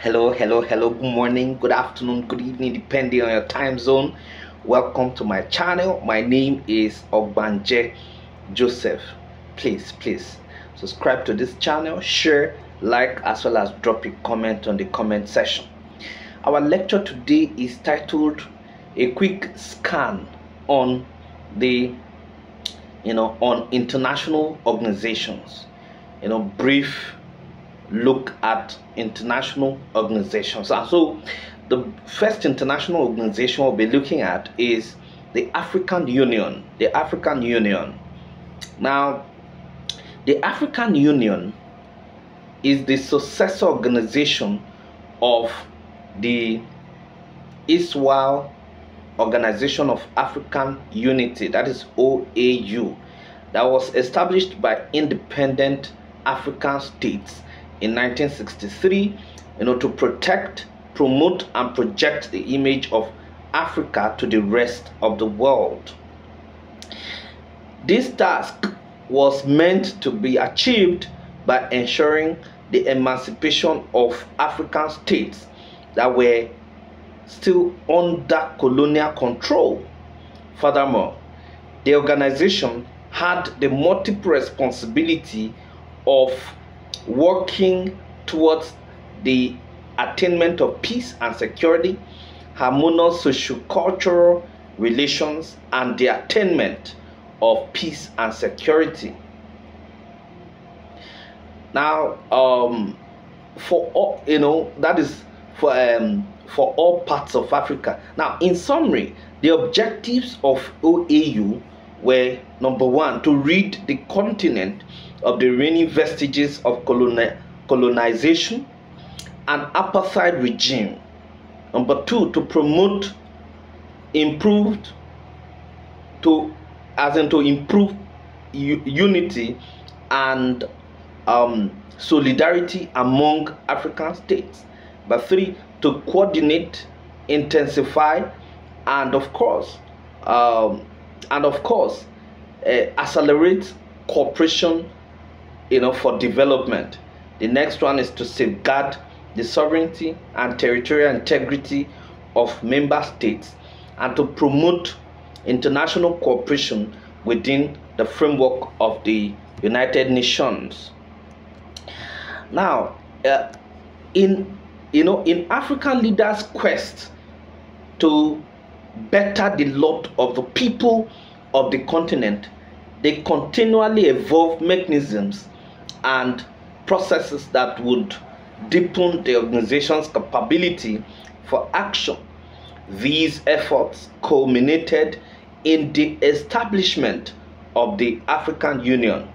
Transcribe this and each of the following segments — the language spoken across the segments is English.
Hello. Good morning, good afternoon, good evening, depending on your time zone. Welcome to my channel. My name is Ogbanje Joseph. Please subscribe to this channel, share, like, as well as drop a comment on the comment section. Our lecture today is titled "A Quick Scan on the on international organizations." Brief look at international organizations. And so the first international organization we'll be looking at is the African Union. Now, the African Union is the successor organization of the Israel Organization of African Unity, that is OAU, that was established by independent African states in 1963, to protect, promote, and project the image of Africa to the rest of the world. This task was meant to be achieved by ensuring the emancipation of African states that were still under colonial control. Furthermore, the organization had the multiple responsibility of working towards the attainment of peace and security, harmonious socio-cultural relations, and the attainment of peace and security. Now, for all, that is for all parts of Africa. Now, in summary, the objectives of OAU were: number one, to rid the continent of the remaining vestiges of colonization and apartheid regime. Number two, to promote improve unity and solidarity among African states. Number three, to coordinate, intensify, and of course accelerate cooperation for development. The next one is to safeguard the sovereignty and territorial integrity of member states and to promote international cooperation within the framework of the United Nations. Now, in African leaders' quest to better the lot of the people of the continent, they continually evolve mechanisms and processes that would deepen the organization's capability for action. These efforts culminated in the establishment of the African Union.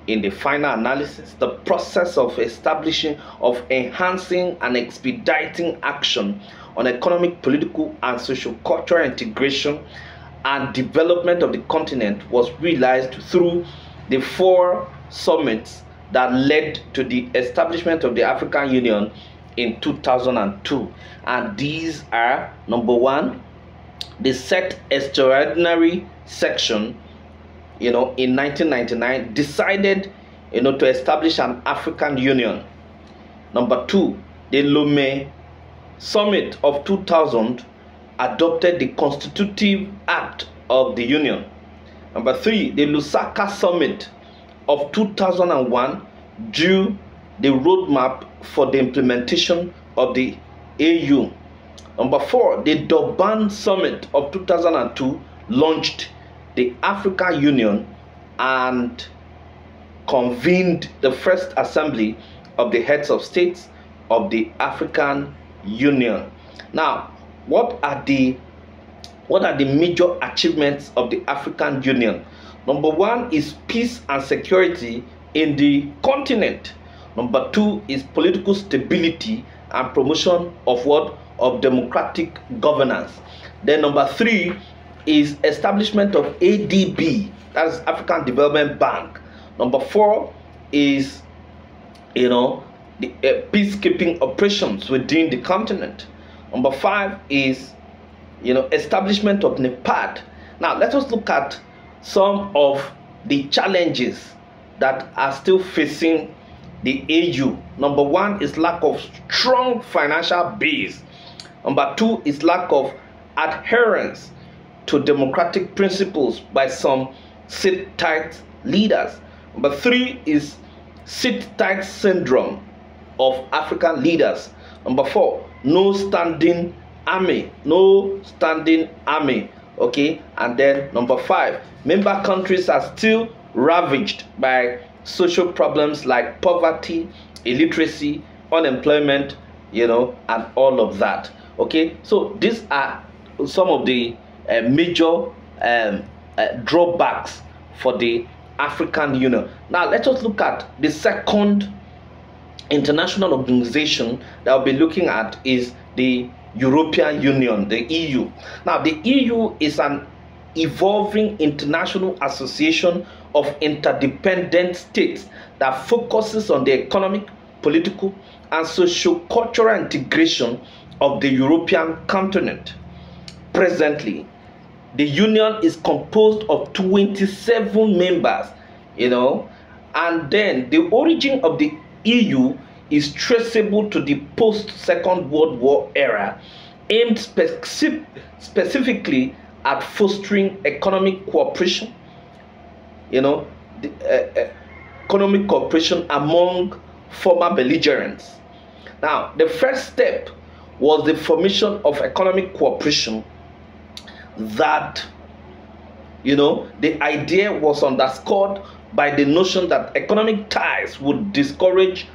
In the final analysis, the process of enhancing and expediting action on economic, political, and social cultural integration and development of the continent was realized through the 4 summits that led to the establishment of the African Union in 2002. And these are: number one, the set extraordinary section in 1999 decided to establish an African Union. Number two, the Lomé Summit of 2000 adopted the Constitutive Act of the Union. Number three, the Lusaka Summit of 2001 drew the roadmap for the implementation of the AU. Number four, the Durban Summit of 2002 launched the African Union and convened the first assembly of the heads of states of the African Union. Now, what are the major achievements of the African Union? Number one is peace and security in the continent. Number two is political stability and promotion of democratic governance. Then number three is establishment of ADB, that is African Development Bank. Number four is the peacekeeping operations within the continent. Number five is establishment of NEPAD. Now let us look at some of the challenges that are still facing the AU. Number one is lack of strong financial base. Number two is lack of adherence to democratic principles by some sit-tight leaders. Number three is sit-tight syndrome of African leaders. Number four, no standing army. Okay, and then number five, member countries are still ravaged by social problems like poverty, illiteracy, unemployment, and all of that. Okay, so these are some of the major drawbacks for the African Union. Now let us look at the second international organization that we'll be looking at is the European Union, the EU. Now the EU is an evolving international association of interdependent states that focuses on the economic, political, and socio-cultural integration of the European continent. Presently, the Union is composed of 27 members, and then the origin of the EU is traceable to the post-Second World War era, aimed specifically at fostering economic cooperation, economic cooperation among former belligerents. Now, the first step was the formation of economic cooperation that, the idea was underscored by the notion that economic ties would discourage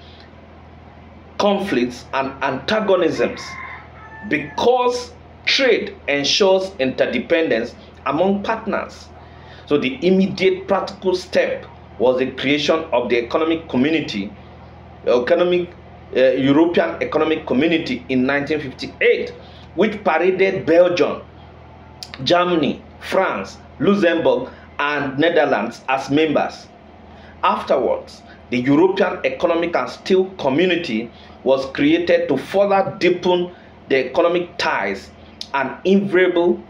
conflicts and antagonisms because trade ensures interdependence among partners. So the immediate practical step was the creation of the economic community, European Economic Community in 1958, which paraded Belgium, Germany, France, Luxembourg, and Netherlands as members. Afterwards, the European Economic and Steel Community was created to further deepen the economic ties and invariably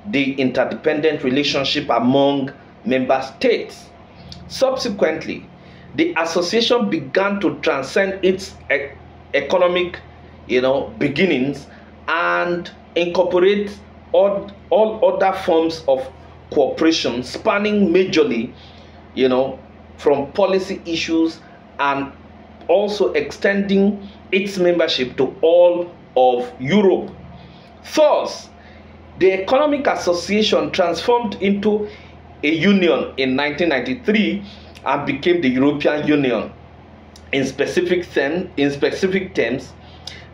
the interdependent relationship among member states. Subsequently, the association began to transcend its economic, beginnings and incorporate all other forms of cooperation, spanning majorly, from policy issues and also extending its membership to all of Europe. Thus, the Economic Association transformed into a union in 1993 and became the European Union. In specific terms,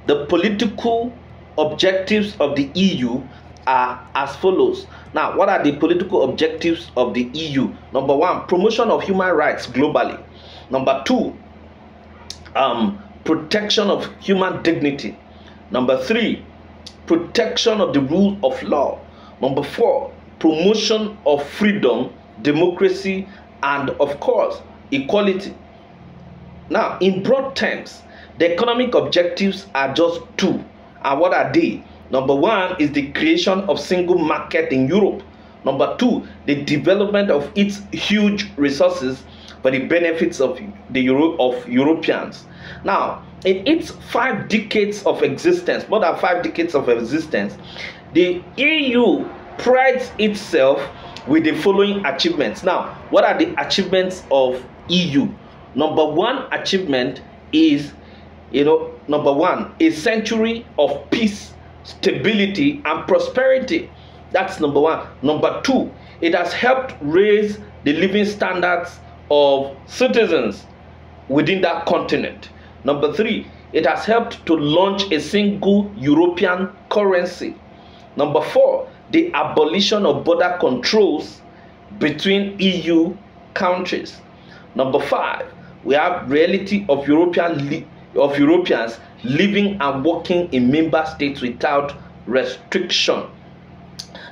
the political objectives of the EU are as follows. Now, what are the political objectives of the EU? Number one, promotion of human rights globally. Number two, protection of human dignity. Number three, protection of the rule of law. Number four, promotion of freedom, democracy, and of course, equality. Now, in broad terms, the economic objectives are just two. And what are they? Number one is the creation of single market in Europe. Number two, the development of its huge resources for the benefits of Europeans. Now, in its 5 decades of existence, more than 5 decades of existence, the EU prides itself with the following achievements. Now, what are the achievements of EU? Number one achievement is, number one, a century of peace, stability, and prosperity. That's number one. Number two, it has helped raise the living standards of citizens within that continent. Number three, it has helped to launch a single European currency. Number four, the abolition of border controls between EU countries. Number five, we have reality of Europeans living and working in member states without restriction.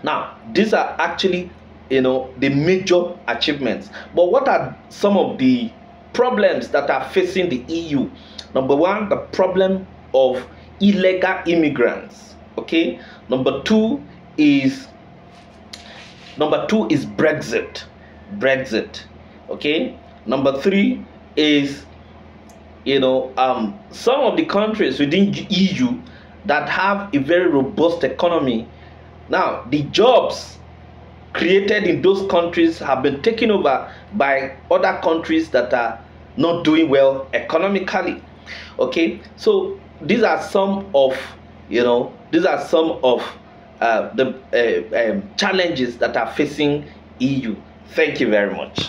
Now, these are actually, the major achievements. But what are some of the problems that are facing the EU? Number one, the problem of illegal immigrants. Okay. Number two is Brexit. Okay. Number three is, some of the countries within EU that have a very robust economy, now the jobs created in those countries have been taken over by other countries that are not doing well economically. Okay, so these are some of the challenges that are facing EU. Thank you very much.